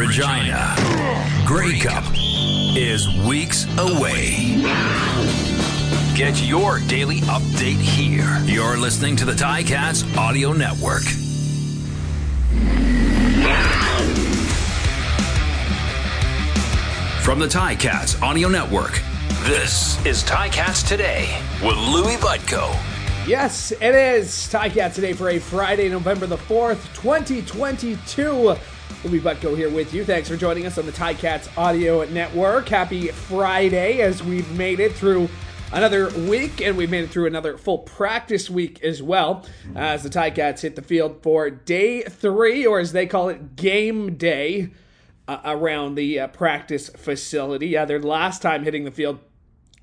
Regina. Grey Cup is weeks away. Get your daily update here. You're listening to the Ticats Audio Network. From the Ticats Audio Network, this is Ticats Today with Louie Butko. Yes, it is Ticats Today for a Friday, November the 4th, 2022. Louie Butko here with you. Thanks for joining us on the Ticats Audio Network. Happy Friday as we've made it through another week, and we've made it through another full practice week as well, as the Ticats hit the field for day 3, or as they call it, game day, around the practice facility. Their last time hitting the field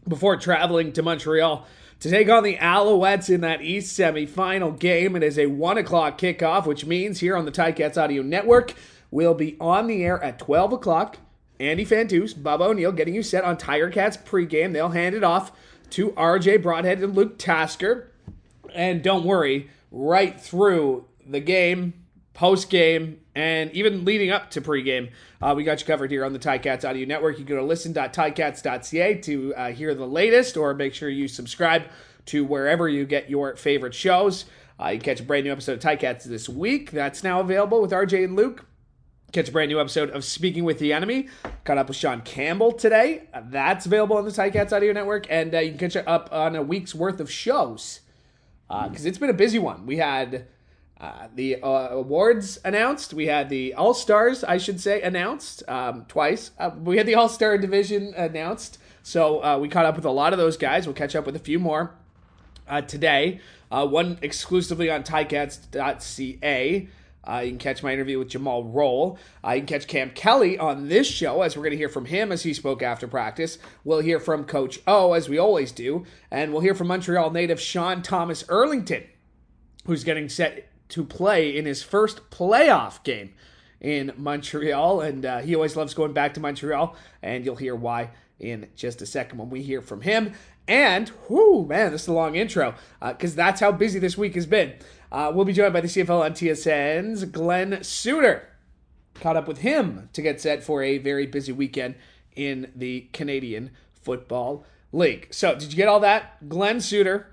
before traveling to Montreal to take on the Alouettes in that East semifinal game. It is a 1 o'clock kickoff, which means here on the Ticats Audio Network, we'll be on the air at 12 o'clock. Andy Fantus, Bubba O'Neill getting you set on Tiger Cats pregame. They'll hand it off to RJ Broadhead and Luke Tasker. And don't worry, right through the game, post-game, and even leading up to pregame, we got you covered here on the Ticats Audio Network. You can go to listen.ticats.ca to hear the latest, or make sure you subscribe to wherever you get your favorite shows. You can catch a brand new episode of Ticats this week. That's now available with RJ and Luke. Catch a brand new episode of Speaking with the Enemy. Caught up with Sean Campbell today. That's available on the Ticats Audio Network. And you can catch up on a week's worth of shows, because it's been a busy one. We had the awards announced. We had the All-Stars, I should say, announced twice. We had the All-Star Division announced. So we caught up with a lot of those guys. We'll catch up with a few more today. One exclusively on Ticats.ca. You can catch my interview with Jamal Roll. You can catch Cam Kelly on this show, as we're going to hear from him as he spoke after practice. We'll hear from Coach O, as we always do. And we'll hear from Montreal native Sean Thomas Erlington, who's getting set to play in his first playoff game in Montreal. And he always loves going back to Montreal. And you'll hear why in just a second when we hear from him. And, whoo, man, this is a long intro, because that's how busy this week has been. We'll be joined by the CFL on TSN's Glen Suitor. Caught up with him to get set for a very busy weekend in the Canadian Football League. So, did you get all that? Glen Suitor,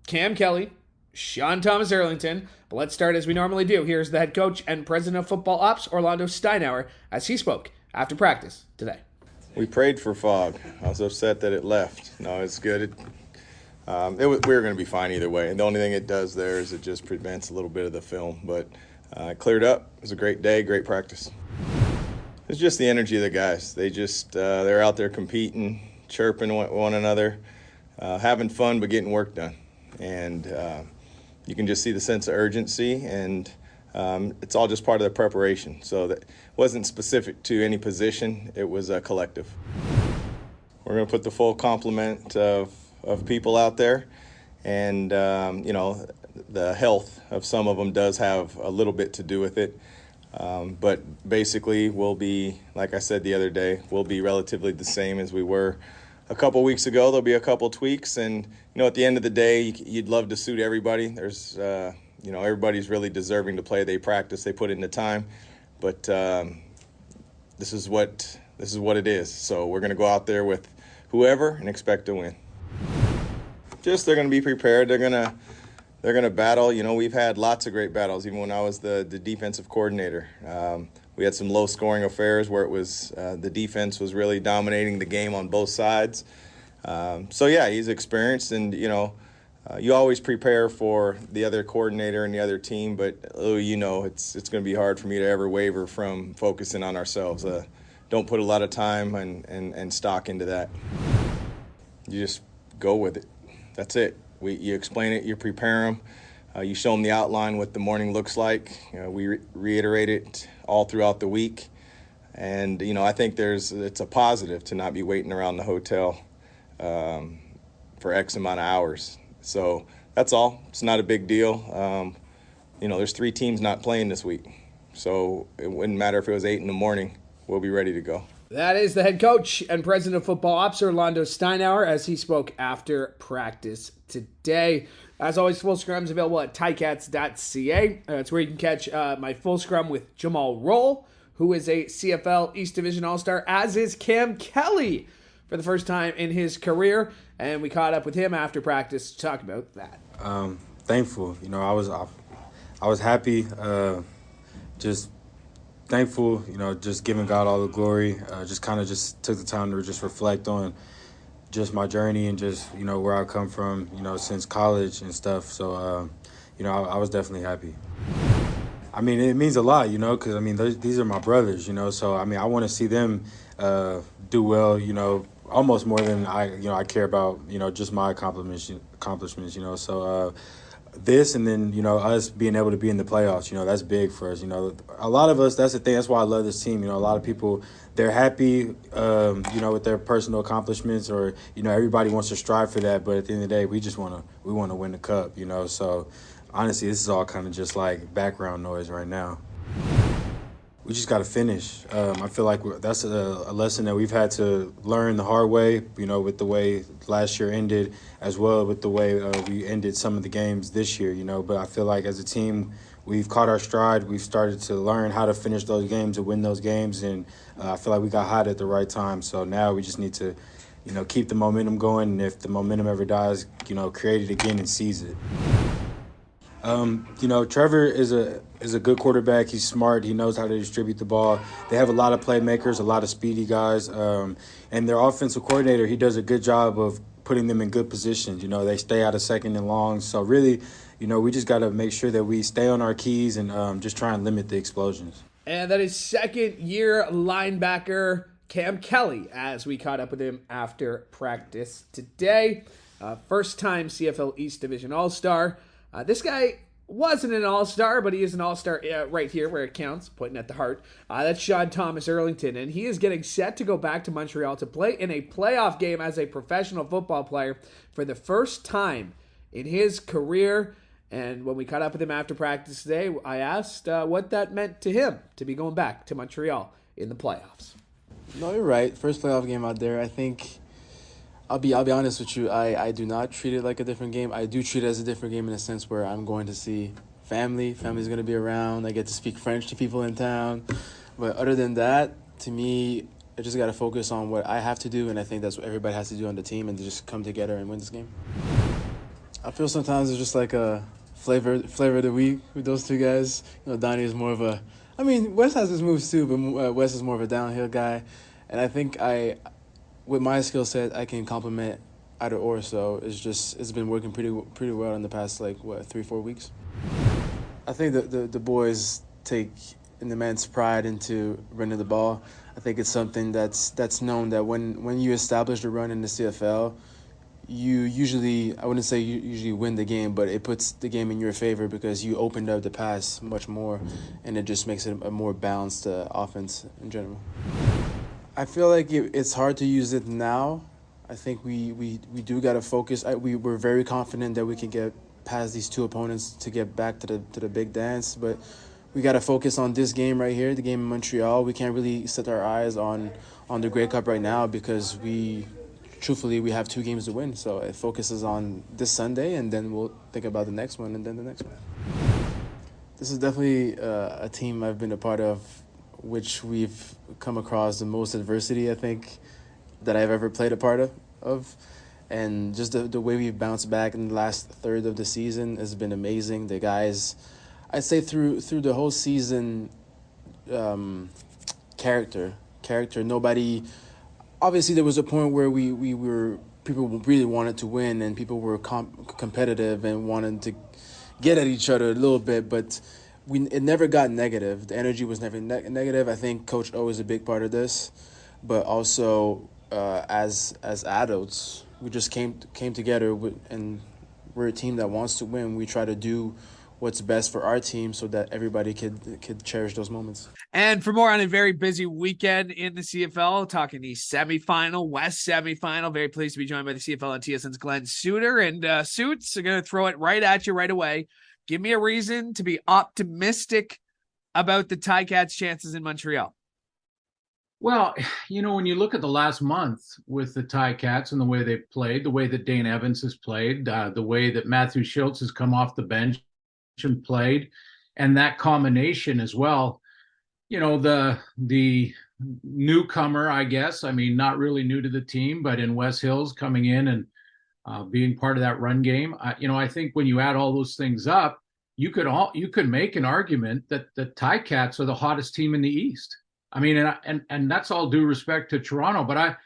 Cam Kelly, Sean Thomas Erlington. But let's start as we normally do. Here's the head coach and president of football ops, Orlando Steinauer, as he spoke after practice today. We prayed for fog. I was upset that it left. No, it's good. We were going to be fine either way. And the only thing it does there is it just prevents a little bit of the film. But it cleared up. It was a great day, great practice. It's just the energy of the guys. They just, they're out there competing, chirping one another, having fun, but getting work done. And you can just see the sense of urgency, and it's all just part of the preparation. So that wasn't specific to any position. It was a collective. We're going to put the full complement of people out there, and the health of some of them does have a little bit to do with it, but basically we'll be, like I said the other day, we'll be relatively the same as we were a couple weeks ago. There'll be a couple tweaks, and at the end of the day, you'd love to suit everybody. There's everybody's really deserving to play. They practice, they put in the time, but this is what it is. So we're going to go out there with whoever and expect to win. Just they're going to be prepared. They're going to battle. We've had lots of great battles. Even when I was the defensive coordinator, we had some low-scoring affairs where it was the defense was really dominating the game on both sides. So yeah, he's experienced, and you always prepare for the other coordinator and the other team. But Louie, it's going to be hard for me to ever waver from focusing on ourselves. Don't put a lot of time and stock into that. You just go with it. That's it. You explain it, you prepare them, you show them the outline, what the morning looks like. We reiterate it all throughout the week. And, I think it's a positive to not be waiting around the hotel for X amount of hours. So that's all. It's not a big deal. There's 3 teams not playing this week. So it wouldn't matter if it was 8 in the morning. We'll be ready to go. That is the head coach and president of football ops, Orlando Steinauer, as he spoke after practice today. As always, full scrums available at ticats.ca. That's where you can catch my full scrum with Jamal Roll, who is a CFL East Division All-Star, as is Cam Kelly for the first time in his career. And we caught up with him after practice to talk about that. Thankful. I was happy, just thankful, just giving God all the glory. Just took the time to just reflect on just my journey and just, where I come from, since college and stuff. So, I was definitely happy. I mean, it means a lot, because, these are my brothers, so, I want to see them do well, almost more than I care about, just my accomplishments, so this and then, us being able to be in the playoffs, that's big for us, a lot of us, that's the thing, that's why I love this team, a lot of people, they're happy, with their personal accomplishments or, everybody wants to strive for that, but at the end of the day, we want to win the cup, so honestly, this is all kind of just like background noise right now. We just got to finish. I feel like that's a lesson that we've had to learn the hard way, with the way last year ended, as well with the way we ended some of the games this year, But I feel like as a team, we've caught our stride. We've started to learn how to finish those games and win those games, and I feel like we got hot at the right time. So now we just need to, keep the momentum going, and if the momentum ever dies, create it again and seize it. Trevor is a good quarterback. He's smart. He knows how to distribute the ball. They have a lot of playmakers, a lot of speedy guys. And their offensive coordinator, he does a good job of putting them in good positions. They stay out of second and long. So really, we just got to make sure that we stay on our keys and just try and limit the explosions. And that is second-year linebacker Cam Kelly, as we caught up with him after practice today. First-time CFL East Division All-Star. This guy wasn't an all-star, but he is an all-star right here where it counts, pointing at the heart. That's Sean Thomas Erlington, and he is getting set to go back to Montreal to play in a playoff game as a professional football player for the first time in his career. And when we caught up with him after practice today, I asked what that meant to him to be going back to Montreal in the playoffs. No, you're right. First playoff game out there. I think I'll be honest with you. I do not treat it like a different game. I do treat it as a different game in a sense where I'm going to see family. Family's going to be around. I get to speak French to people in town. But other than that, to me, I just got to focus on what I have to do, and I think that's what everybody has to do on the team and to just come together and win this game. I feel sometimes it's just like a flavor of the week with those two guys. Donnie is more of a – Wes has his moves too, but Wes is more of a downhill guy. And I think with my skill set, I can complement either or. So it's been working pretty well in the past 3-4 weeks. I think the boys take an immense pride into running the ball. I think it's something that's known that when you establish the run in the CFL, you usually, I wouldn't say you usually win the game, but it puts the game in your favor because you opened up the pass much more, and it just makes it a more balanced offense in general. I feel like it's hard to use it now. I think we do got to focus. We're very confident that we can get past these two opponents to get back to the big dance, but we got to focus on this game right here, the game in Montreal. We can't really set our eyes on the Grey Cup right now because truthfully, we have 2 games to win. So it focuses on this Sunday, and then we'll think about the next one and then the next one. This is definitely a team I've been a part of, which we've come across the most adversity, I think, that I've ever played a part of. And just the way we've bounced back in the last third of the season has been amazing. The guys, I'd say through the whole season, character. Nobody, obviously there was a point where people really wanted to win and people were competitive and wanted to get at each other a little bit, but it never got negative. The energy was never negative. I think Coach O is a big part of this, but also as adults, we just came together and we're a team that wants to win. We try to do what's best for our team so that everybody could cherish those moments. And for more on a very busy weekend in the CFL, talking the semifinal, West semifinal, very pleased to be joined by the CFL and TSN's Glen Suitor. And Suits are going to throw it right at you right away. Give me a reason to be optimistic about the Ticats' chances in Montreal. Well, when you look at the last month with the Ticats and the way they've played, the way that Dane Evans has played, the way that Matthew Schultz has come off the bench and played, and that combination as well, the newcomer, I guess. I mean, not really new to the team, but in Wes Hills coming in and being part of that run game. I think when you add all those things up, you could make an argument that the Ticats are the hottest team in the East. I mean, and that's all due respect to Toronto, but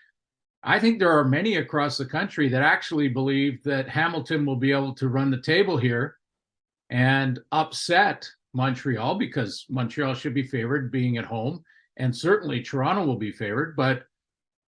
I think there are many across the country that actually believe that Hamilton will be able to run the table here and upset Montreal, because Montreal should be favored being at home, and certainly Toronto will be favored. But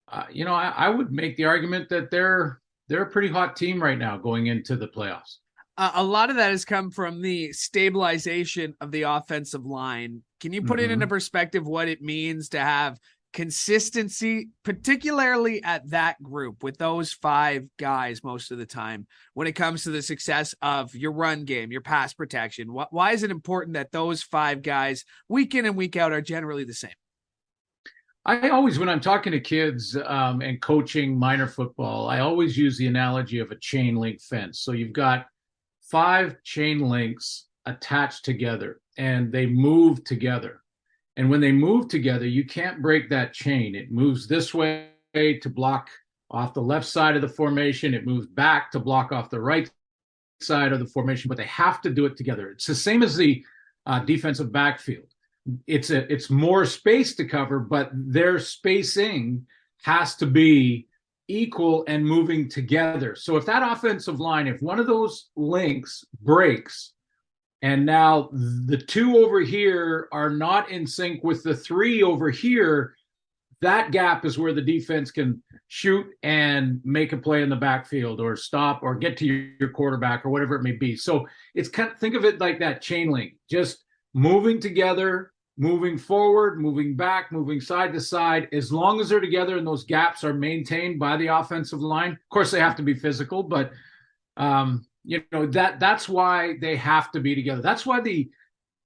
I would make the argument that they're a pretty hot team right now going into the playoffs. A lot of that has come from the stabilization of the offensive line. Can you put it into perspective what it means to have consistency, particularly at that group with those 5 guys most of the time when it comes to the success of your run game, your pass protection? Why is it important that those 5 guys week in and week out are generally the same? I always, when I'm talking to kids and coaching minor football, I always use the analogy of a chain link fence. So you've got 5 chain links attached together and they move together. And when they move together, you can't break that chain. It moves this way to block off the left side of the formation. It moves back to block off the right side of the formation, but they have to do it together. It's the same as the defensive backfield. It's more space to cover, but their spacing has to be equal and moving together. So if that offensive line, if one of those links breaks, and now the 2 over here are not in sync with the 3 over here, that gap is where the defense can shoot and make a play in the backfield or stop or get to your quarterback or whatever it may be. So it's think of it like that chain link, just moving together, moving forward, moving back, moving side to side. As long as they're together and those gaps are maintained by the offensive line, of course they have to be physical, but that's why they have to be together. That's why the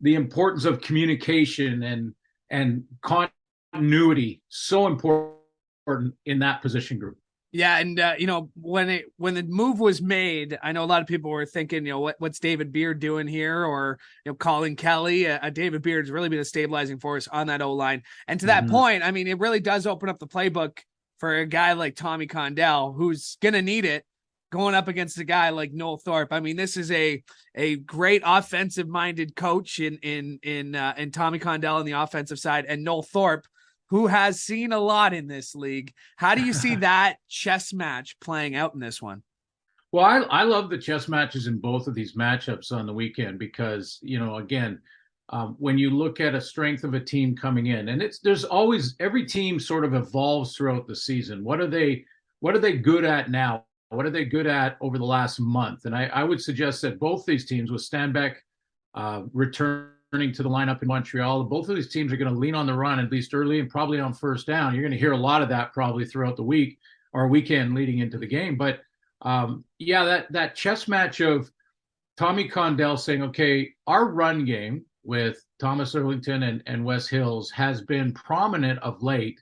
importance of communication and continuity so important in that position group. Yeah, and when the move was made, I know a lot of people were thinking, what's David Beard doing here, or Colin Kelly. David Beard's really been a stabilizing force on that O-line, and to that point, I mean, it really does open up the playbook for a guy like Tommy Condell, who's gonna need it going up against a guy like Noel Thorpe. I mean, this is a great offensive-minded coach in Tommy Condell on the offensive side, and Noel Thorpe, who has seen a lot in this league. How do you see that chess match playing out in this one? Well, I love the chess matches in both of these matchups on the weekend because, again, when you look at a strength of a team coming in, and there's always, every team sort of evolves throughout the season. What are they good at now? What are they good at over the last month? And I would suggest that both these teams, with Stanbeck returning to the lineup in Montreal, both of these teams are going to lean on the run, at least early and probably on first down. You're going to hear a lot of that probably throughout the week or weekend leading into the game. But that chess match of Tommy Condell saying, okay, our run game with Thomas Erlington and Wes Hills has been prominent of late.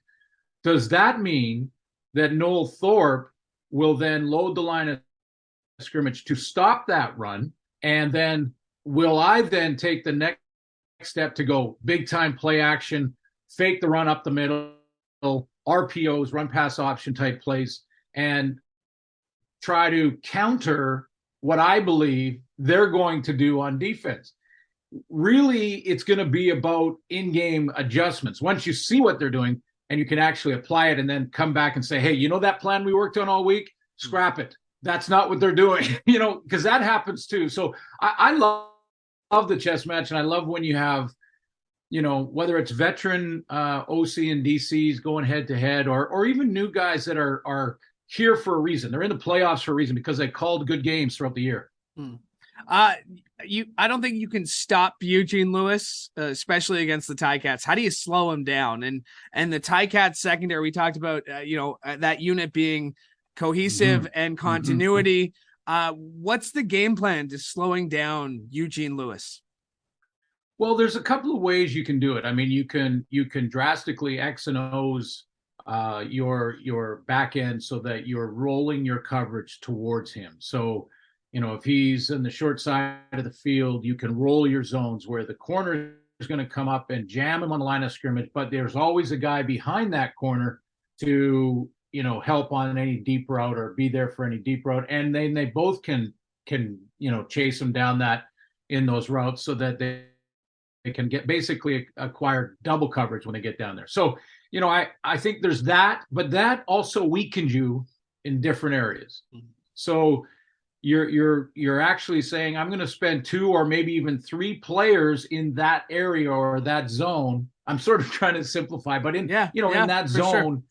Does that mean that Noel Thorpe will then load the line of scrimmage to stop that run? And then will I then take the next step to go big time play action, fake the run up the middle, RPOs, run pass option type plays, and try to counter what I believe they're going to do on defense? Really, it's going to be about in-game adjustments. Once you see what they're doing, and you can actually apply it and then come back and say, hey, that plan we worked on all week, scrap it. That's not what they're doing, because that happens too. So I love the chess match, and I love when you have, whether it's veteran OC and DCs going head to head, or even new guys that are here for a reason. They're in the playoffs for a reason because they called good games throughout the year. I don't think you can stop Eugene Lewis, especially against the Ticats. How do you slow him down? And the Ticats secondary, we talked about, that unit being cohesive and continuity. What's the game plan to slowing down Eugene Lewis? Well, there's a couple of ways you can do it. I mean, you can drastically X and O's your back end so that you're rolling your coverage towards him. So, if he's in the short side of the field, you can roll your zones where the corner going to come up and jam him on the line of scrimmage, but there's always a guy behind that corner to, help on any deep route or be there for any deep route. And then they both can, chase him down that in those routes so that they can get basically acquire double coverage when they get down there. So, I think there's that, but that also weakens you in different areas. So you're actually saying, I'm going to spend 2 or maybe even 3 players in that area or that zone. I'm sort of trying to simplify, but in that zone.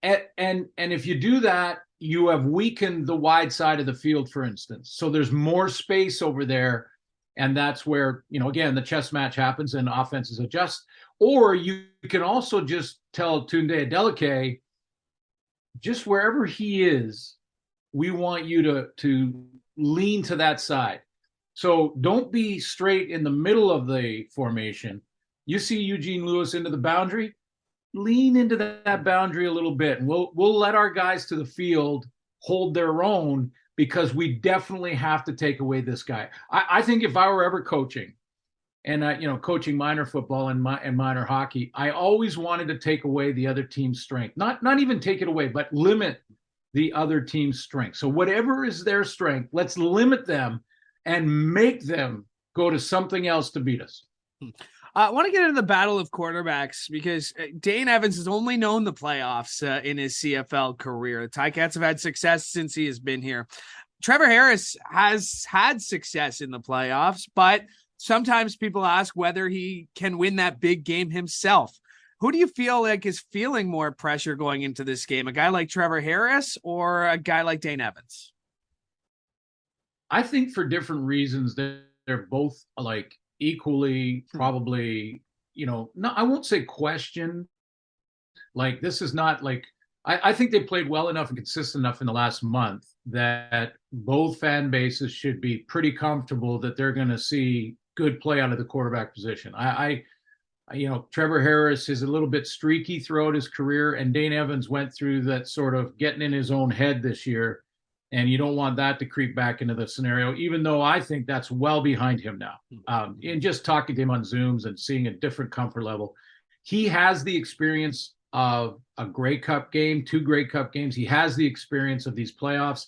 Sure. And if you do that, you have weakened the wide side of the field, for instance. So there's more space over there. And that's where, again, the chess match happens and offenses adjust. Or you can also just tell Tunde Adeleke, just wherever he is, we want you to lean to that side. So don't be straight in the middle of the formation. You see Eugene Lewis into the boundary, lean into that boundary a little bit, and we'll let our guys to the field hold their own, because we definitely have to take away this guy. I think if I were ever coaching, and coaching minor football and minor hockey, I always wanted to take away the other team's strength. Not even take it away, but limit the other team's strength. So whatever is their strength, let's limit them and make them go to something else to beat us. I want to get into the battle of quarterbacks, because Dane Evans has only known the playoffs in his CFL career. The Ticats have had success since he has been here. Trevor Harris has had success in the playoffs, but sometimes people ask whether he can win that big game himself. Who do you feel like is feeling more pressure going into this game? A guy like Trevor Harris or a guy like Dane Evans? I think for different reasons, they're both like equally probably, no, I won't say question. Like, this is not like, I think they played well enough and consistent enough in the last month that both fan bases should be pretty comfortable that they're going to see good play out of the quarterback position. Trevor Harris is a little bit streaky throughout his career, and Dane Evans went through that sort of getting in his own head this year, and you don't want that to creep back into the scenario, even though I think that's well behind him now. In just talking to him on Zooms and seeing a different comfort level, he has the experience of a Grey Cup game, 2 Grey Cup games. He has the experience of these playoffs,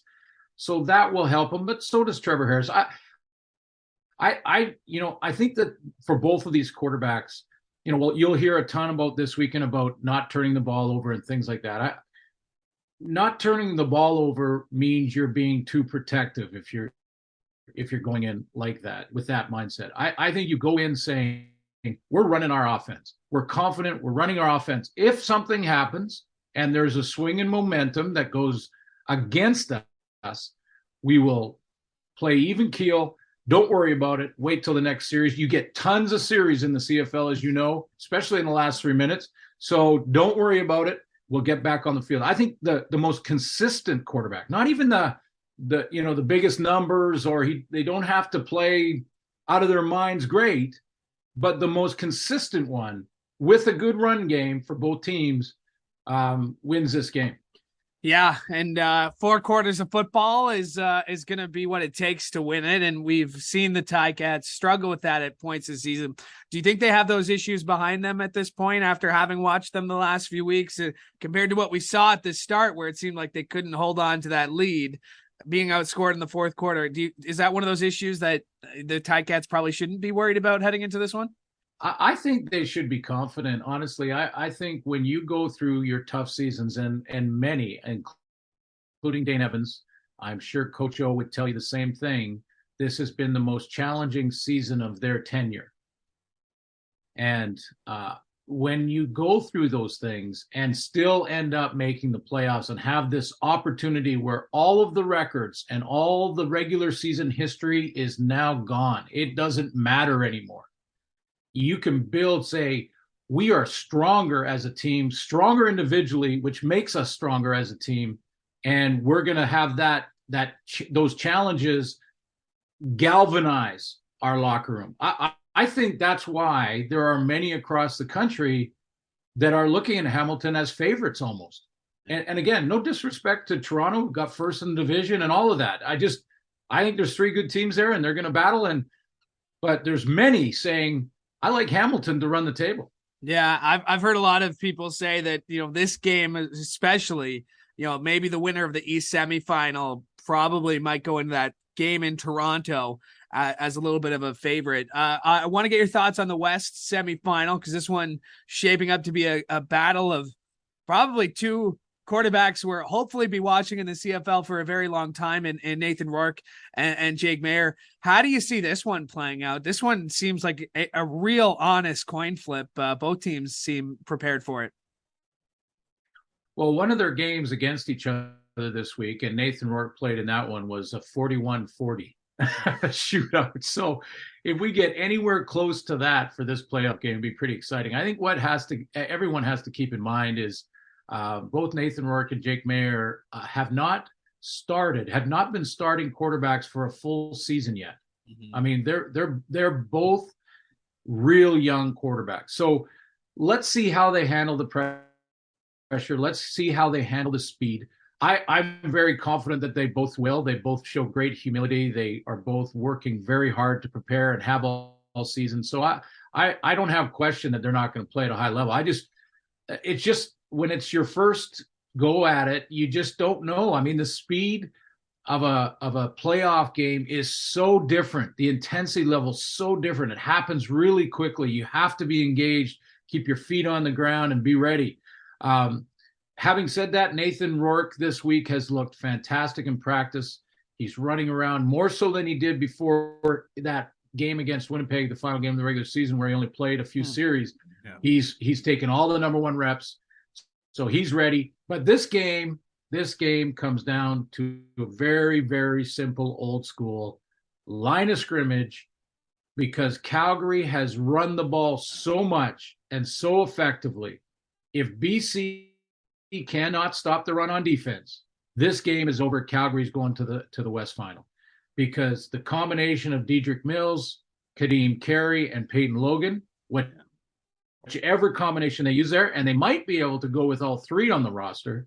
so that will help him, but so does Trevor Harris. I think that for both of these quarterbacks, you'll hear a ton about this weekend about not turning the ball over and things like that. Not turning the ball over means you're being too protective if you're going in like that with that mindset. I think you go in saying, we're running our offense. We're confident we're running our offense. If something happens and there's a swing in momentum that goes against us, we will play even keel. Don't worry about it. Wait till the next series. You get tons of series in the CFL, as you know, especially in the last 3 minutes. So don't worry about it. We'll get back on the field. I think the most consistent quarterback, not even the biggest numbers, or they don't have to play out of their minds great, but the most consistent one with a good run game for both teams wins this game. Yeah, and 4 quarters of football is going to be what it takes to win it, and we've seen the Ticats struggle with that at points this season. Do you think they have those issues behind them at this point after having watched them the last few weeks compared to what we saw at the start, where it seemed like they couldn't hold on to that lead, being outscored in the 4th quarter? Is that one of those issues that the Ticats probably shouldn't be worried about heading into this one? I think they should be confident. Honestly, I think when you go through your tough seasons, and many, including Dane Evans, I'm sure Coach O would tell you the same thing, this has been the most challenging season of their tenure. And when you go through those things and still end up making the playoffs and have this opportunity where all of the records and all the regular season history is now gone, it doesn't matter anymore. You can build, say, we are stronger as a team, stronger individually, which makes us stronger as a team. And we're going to have those challenges galvanize our locker room. I think that's why there are many across the country that are looking at Hamilton as favorites almost. And again, no disrespect to Toronto, who got first in the division and all of that. I think there's 3 good teams there and they're going to battle. But there's many saying, I like Hamilton to run the table. Yeah, I've heard a lot of people say that, this game especially, maybe the winner of the East semifinal probably might go into that game in Toronto as a little bit of a favorite. I want to get your thoughts on the West semifinal, because this one shaping up to be a battle of probably two quarterbacks we'll hopefully be watching in the CFL for a very long time, in Nathan Rourke and Jake Maier. How do you see this one playing out? This one seems like a real honest coin flip. Both teams seem prepared for it. Well, one of their games against each other this week, and Nathan Rourke played in that one, was a 41-40 shootout. So if we get anywhere close to that for this playoff game, it'd be pretty exciting. I think what everyone has to keep in mind is both Nathan Rourke and Jake Maier have not been starting quarterbacks for a full season yet. Mm-hmm. I mean, they're both real young quarterbacks. So let's see how they handle the pressure. Let's see how they handle the speed. I'm very confident that they both will. They both show great humility. They are both working very hard to prepare and have all season. So I don't have question that they're not going to play at a high level. It's just when it's your first go at it, you just don't know. I mean, the speed of a playoff game is so different. The intensity level is so different. It happens really quickly. You have to be engaged, keep your feet on the ground, and be ready. Having said that, Nathan Rourke this week has looked fantastic in practice. He's running around more so than he did before that game against Winnipeg, the final game of the regular season, where he only played a few series. Yeah. He's taken all the number one reps. So he's ready. But this game comes down to a very, very simple old school line of scrimmage, because Calgary has run the ball so much and so effectively. If BC cannot stop the run on defense, this game is over. Calgary's going to the West Final, because the combination of Dedrick Mills, Kadeem Carey, and Peyton Logan, whichever combination they use there, and they might be able to go with all three on the roster.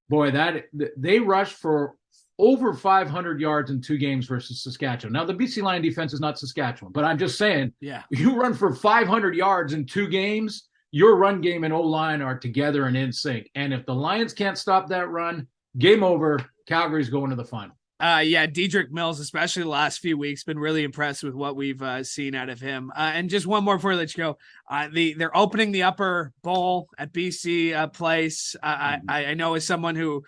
Boy, that they rushed for over 500 yards in 2 games versus Saskatchewan. Now, the BC line defense is not Saskatchewan, but I'm just saying, you run for 500 yards in 2 games, your run game and O-line are together and in sync. And if the Lions can't stop that run, game over. Calgary's going to the final. Dedrick Mills, especially the last few weeks, been really impressed with what we've seen out of him. And just one more before I let you go. They're opening the Upper Bowl at BC Place. I know as someone who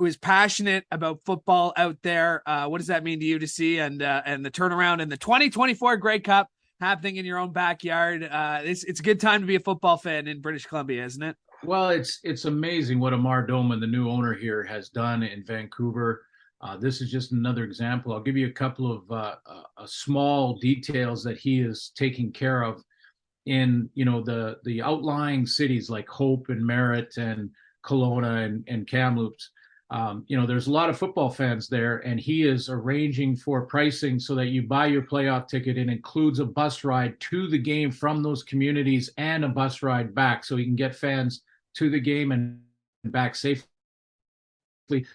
is passionate about football out there, what does that mean to you to see and the turnaround in the 2024 Grey Cup happening in your own backyard? It's a good time to be a football fan in British Columbia, isn't it? Well, it's amazing what Amar Doman, the new owner here, has done in Vancouver. This is just another example. I'll give you a couple of small details that he is taking care of in, the outlying cities like Hope and Merritt and Kelowna and Kamloops. There's a lot of football fans there, and he is arranging for pricing so that you buy your playoff ticket. It includes a bus ride to the game from those communities and a bus ride back, so you can get fans to the game and back safely.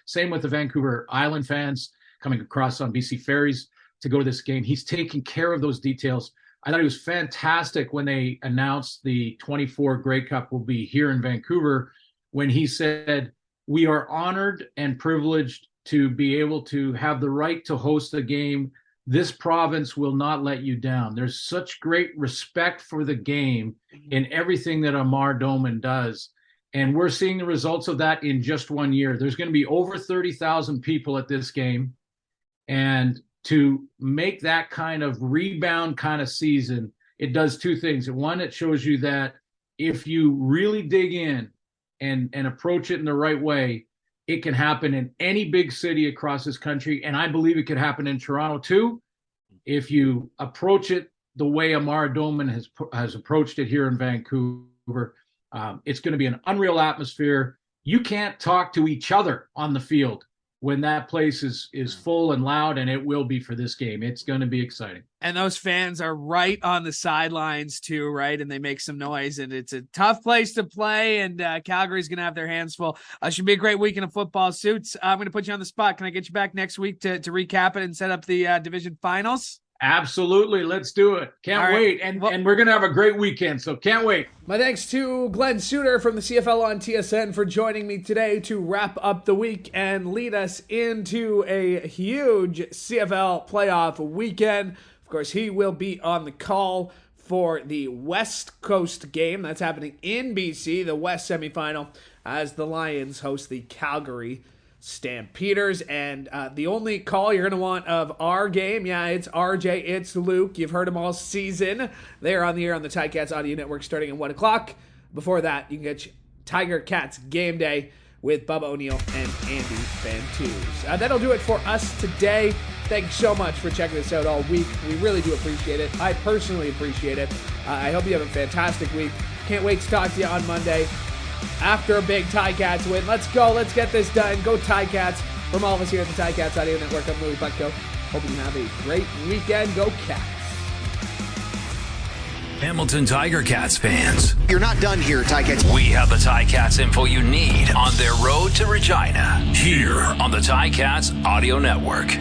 Same with the Vancouver Island fans coming across on BC ferries to go to this game. He's taking care of those details. I thought it was fantastic when they announced the 24 Grey Cup will be here in Vancouver, when he said, "We are honored and privileged to be able to have the right to host a game. This province will not let you down." There's such great respect for the game in everything that Amar Doman does. And we're seeing the results of that in just 1 year. There's going to be over 30,000 people at this game. And to make that kind of rebound kind of season, it does 2 things. One, it shows you that if you really dig in and approach it in the right way, it can happen in any big city across this country. And I believe it could happen in Toronto too, if you approach it the way Amar Doman has approached it here in Vancouver. It's going to be an unreal atmosphere. You can't talk to each other on the field when that place is full and loud, and it will be for this game. It's going to be exciting. And those fans are right on the sidelines too, right? And they make some noise, and it's a tough place to play, and Calgary's going to have their hands full. Should be a great weekend of football. Suits, I'm going to put you on the spot. Can I get you back next week to recap it and set up the division finals? Absolutely. Let's do it. Can't wait. And we're going to have a great weekend, so can't wait. My thanks to Glen Suitor from the CFL on TSN for joining me today to wrap up the week and lead us into a huge CFL playoff weekend. Of course, he will be on the call for the West Coast game. That's happening in BC, the West semifinal, as the Lions host the Calgary Stampeders. And the only call you're going to want of our game, it's RJ, it's Luke. You've heard them all season. They are on the air on the Ticats Audio Network starting at 1 o'clock. Before that, you can get Tiger Cats Game Day with Bubba O'Neill and Andy Fantuz. That'll do it for us today. Thank you so much for checking us out all week. We really do appreciate it. I personally appreciate it. I hope you have a fantastic week. Can't wait to talk to you on Monday after a big Ticats win. Let's go. Let's get this done. Go Ticats. From all of us here at the Ticats Audio Network, I'm Louie Butko. Hoping you have a great weekend. Go Cats. Hamilton Tiger Cats fans, you're not done here, Ticats. we have the Ticats info you need on their road to Regina, here on the Ticats Audio Network.